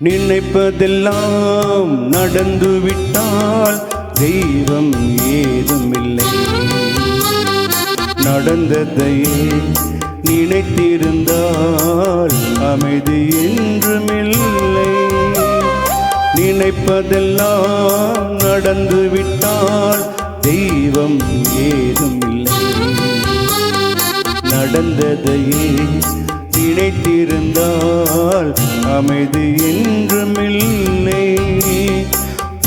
நினைப்பதெல்லாம் நடந்துவிட்டால் தெய்வம் ஏதுமில்லை. நடந்ததையே நினைத்திருந்தால் அமைதி என்றுமில்லை. நினைப்பதெல்லாம் நடந்துவிட்டால் தெய்வம் ஏதுமில்லை. நடந்ததையே நினைத்திருந்தால் அமைதி என்றுமில்லை.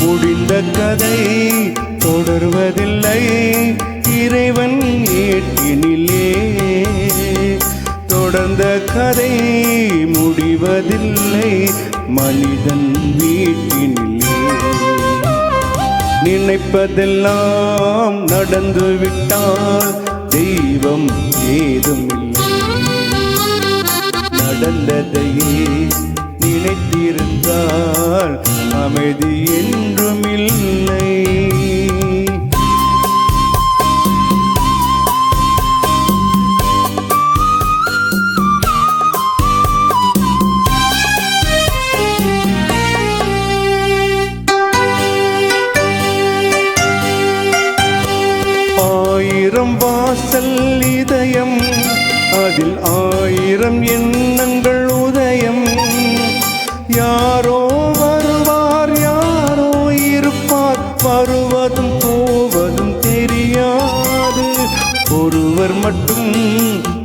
முடிந்த கதை தொடர்வதில்லை இறைவன் ஏட்டினிலே. தொடர்ந்த கதை முடிவதில்லை மனிதன் வீட்டினிலே. நினைப்பதெல்லாம் நடந்துவிட்டால் தெய்வம் ஏதுமில்லை. நடந்ததையே நினைத்திருந்தால் அமைதி என்றுமில்லை. ஆயிரம் வாசல் இதயம், அதில் ஆயிரம் எண்ணங்கள் உதயம். யாரோ வருவார் யாரோ இருப்பார், வருவதும் போவதும் தெரியாது. ஒருவர் மட்டும்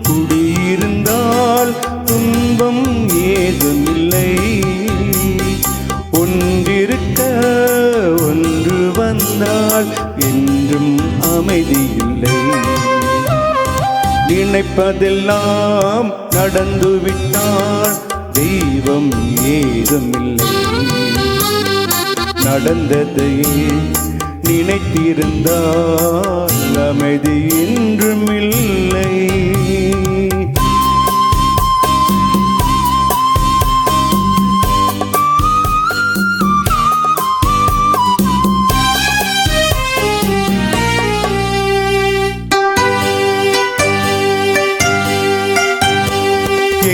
குடியிருந்தால் துன்பம் ஏதுமில்லை. ஒன்றிருக்க ஒன்று வந்தால் என்றும் அமைதியில்லை. நினைப்பதெல்லாம் நடந்துவிட்டால் தெய்வம் ஏதுமில்லை. நடந்ததையே நினைத்திருந்தால் அமைதி என்றுமில்லை.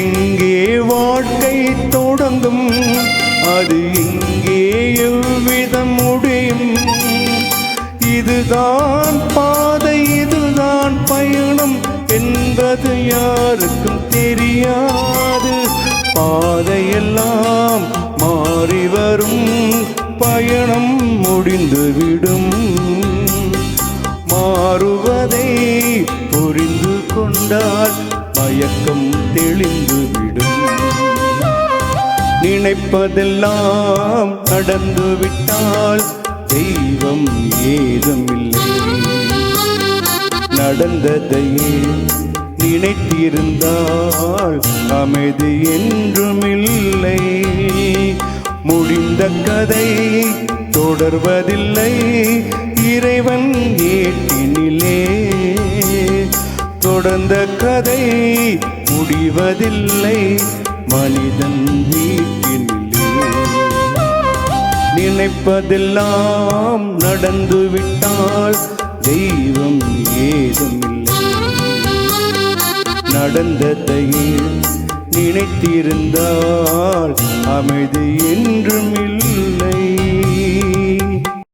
எங்கே வாழ்க்கை தொடங்கும், அது இங்கே எவ்விதம் முடியும். இதுதான் பாதை இதுதான் பயணம் என்பது யாருக்கும் தெரியாது. பாதையெல்லாம் மாறி வரும், பயணம் முடிந்துவிடும். மாறுவதை புரிந்து கொண்டால் மயக்கம் தெளிந்துவிடும். நினைப்பதெல்லாம் நடந்துவிட்டால் தெய்வம் ஏதுமில்லை. நடந்ததையே நினைத்திருந்தால் அமைதி என்றுமில்லை. முடிந்த கதை தொடர்வதில்லை இறைவன் ஏட்டினிலே. தொடர்ந்த கதை முடிவதில்லை மனிதன் வீட்டினிலே. நினைப்பதெல்லாம் நடந்துவிட்டால் தெய்வம் ஏதுமில்லை. நடந்ததையே நினைத்திருந்தால் அமைதி என்றுமில்லை.